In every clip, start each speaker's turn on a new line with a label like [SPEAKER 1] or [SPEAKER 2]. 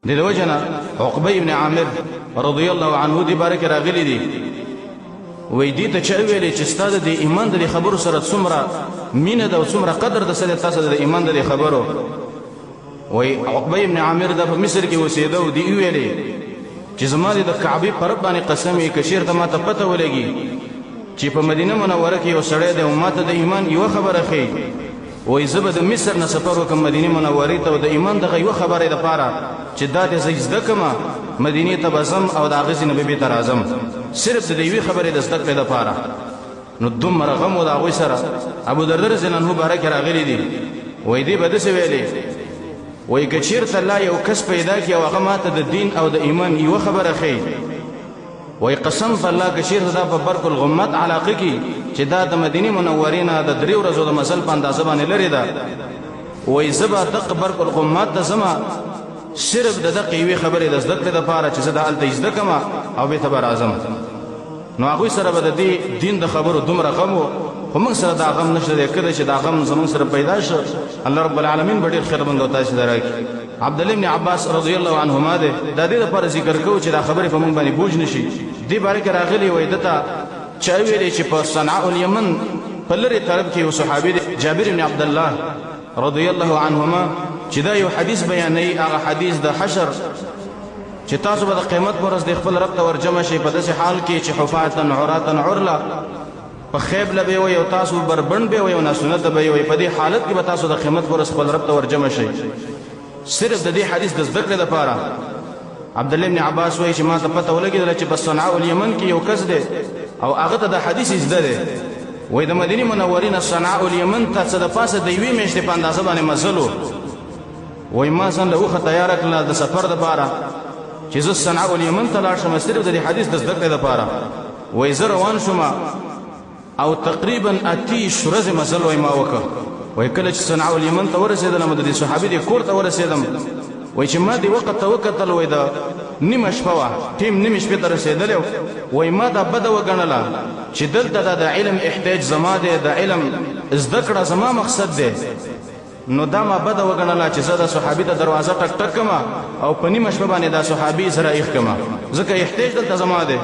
[SPEAKER 1] د وجنه عقبه ابن عامر رضی الله عنه دی بارک راغلی دی وې دې ته چا ویلې چې ستاسو د ایمان د خبرو سره څومره مینه ده او څومره قدر ده سره تاسو د ایمان د خبرو وې عقبه ابن عامر د مصر کې اوسېده او دی ویلې چې زما د کعبه پر باندې قسم یې کشیر ته ما ته پته ولګي چې په مدینه منوره کې یو سړی دی او ماته د ایمان یو خبره خي وې زبد مصر نه سفر وکم مدینه منوره ته د ایمان د یو خبره ده پاره چې دا د زیزده کما مدینه ته بزم او د اغاز نبی ته اعظم صرف د یوې خبره د زده کړه لپاره نو دومره غم او د هغوی سره ابو دردر رضی الله عنه بارک راغلی دی وې دې بده څه ویلې وې کچیر ته الله یو کس پیدا کی او هغه ماته د دین او د ایمان یو خبره خي وې قسم بالله کچیر دا په برق الغمات علاقه کې چې دا د مدینه منورې نه د درې ورځو د مزل په اندازه باندې لري دا وې زبا د برق الغمات د زما صرف د دقیقې وی خبرې د زده کړې لپاره چې زه د الته زده کما او به تبر اعظم نو هغه سره به د دې دین د خبرو دومره غم خو موږ سره دا غم نشته کړي چې دا غم زموږ سره پیدا شو الله رب العالمین ډېر خیر مند او تاسو درکړي عبد الله ابن عباس رضی الله عنهما د دې لپاره ذکر کوو چې دا خبرې په موږ باندې بوج نشي دې باره کې راغلي وای دته چا ویلې چې په صنعاء الیمن په لری طرف کې یو صحابي جابر ابن عبد الله رضی الله عنهما چې دا یو حدیث بیانوي هغه حدیث د حشر چې تاسو به د قیامت پر ورځ د خپل رب ته ورجمع شئ په داسې حال کې چې حفاة عراة عرلا په خیب لبه وي او تاسو بربند به وي او ناسنت به وي په دې حالت کې به تاسو د قیامت پر ورځ خپل رب ته ورجمع شئ صرف د دې حدیث د ذکر لپاره عبد الله ابن عباس وایي چې ما ته پته ولګېدله چې په صنعاء الیمن کې یو کس دی او هغه ته د حدیث زده دی وای د مدینه منورې نه صنعاء الیمن ته څه د پاسه د یوې میاشتې په اندازه باندې مزل وای ما ځان له اوخه تیار کړل د سفر لپاره چې زه صنعاء الیمن ته لاړ شم صرف د حدیث د ذکر لپاره وای زه روان شوم او تقریبا اتیش ورځې مزل وای ما وکړ وای کله چې صنعاء الیمن ته ورسېدم د صحابي د کور ته ورسېدم وای چې ما دی وخت ته وکتل وای دا نیمه شپه وه ټیم نیمه شپې ته رسېدلی وای ما دا بده وګڼله چې دلته د علم احتیاج زما دی د علم زده کړه زما مقصد دی نو دا ما بده وګڼله چې زه د صحابي د دروازه ټک ټک کما او په نیمه شپه باندې دا صحابي سره ایښ کما ځکه احتیاج دلته زما دی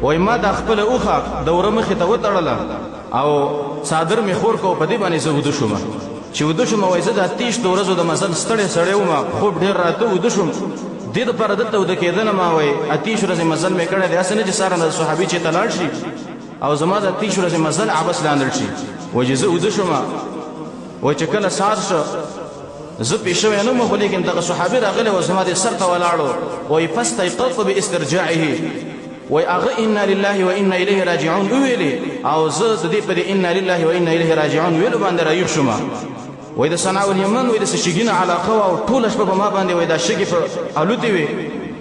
[SPEAKER 1] وای ما دا خپله اوښه دوره مخې ته وتړله او څادر مې خور کو په دې باندې زه وده شوم چې وده شوم وای زه د اتیش د ورځو د مزل ستړی سړی وم خوب ډېر راته وده شوم دې دپاره دلته وده کېدنه ما وای اتیش ورځې مزل مې کړی دی هسې نه چې ساره نه صحابي چې ته لاړ شي او زما د اتیش ورځې مزل عبس لاندړ شي وای چې زه وده شوم وای چې کله سهار شو زه پې شوی نه وم خو لیکن دغه صحابي راغلی و زما دې سر ته ولاړو وای فاستيقظت باسترجاعه وای هغه انا لله و انا الیه راجعون ویلې او زه د دې په دې انا لله و انا الیه راجعون ویلو باندې راویښ شوم وای د صنعاء الیمن وای د شګینه علاقه او ټوله شپه په ما باندې وای دا شګې په الوتې وي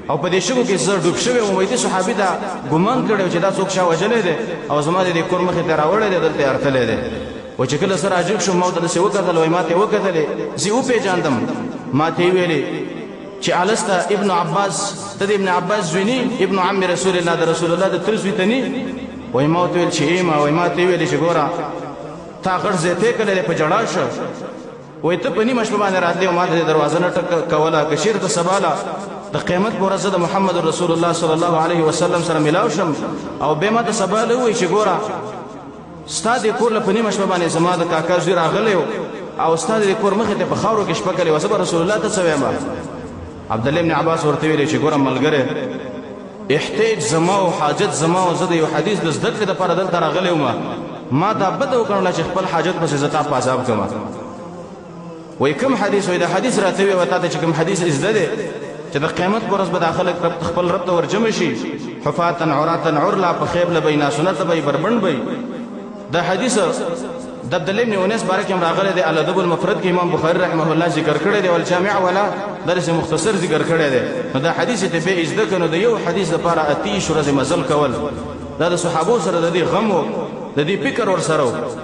[SPEAKER 1] او په دې شګو کې زه ډوب شوی وم وای دې صحابي دا ګمان کړی چې دا څوک شا وجلی دی او زما د دې کور مخې ته راوړی دی دلته ارتلی دی و چې کله سره عجیب شوم ما ورته داسې وکتل وای ما ته یې وکتلې زه یې وپېژاندم ما ته یې ویلې چې السته ابن عباس ته د ابن عباس زوی ابن عم رسول الله د رسول الله د تر زوی ته نه وای ما ورته ویل چې ایما وای ما ته یې ویلې چې ګوره تا غټ ځای ته کړلی په جړا شه وای ته په نیمه شپه باندې راتلی او ما ته د دروازه نه ټک کوله که چېرته سباله د قیامت په ورځ د محمد رسول الله صلی الله علیه وسلم سره میلاو شم او بیا ما ته سباله ووایي چې ګوره ستا د کور له په نیمه شپه باندې زما د کاکا زوی راغلی او ستا د کور مخې ته په خاورو کې شپه کړې وه زه به رسول الله ته څه وایم عبد الله ابن عباس ورته ویلې چې ګوره ملګری احتیاج زما او حاجت زما او زه د یو حدیث د زده کړې دپاره دلته راغلی وم ما دا بده وکړله چې خپل حاجت پسې زه تا په عذاب کړم وای کوم حدیث وای دا حدیث راته وی وتا ته چې کوم حدیث زده دی چې د قیامت پر ورځ به دا خلک خپل رب ته ورجمع شي حفاة عراة عرلا په خیب له بینا سنت به بربند به دا حدیث د عبد الله بن انس بارک هم راغلی دی الادب المفرد کې امام بخاری رحمه الله ذکر کړی دی والجامع ولا درس مختصر ذکر کړی دی نو دا حدیث ته به زده کنو د یو حدیث لپاره اتیش ورځې مزل کول دا د صحابو سره د دې غم او د دې فکر ور سره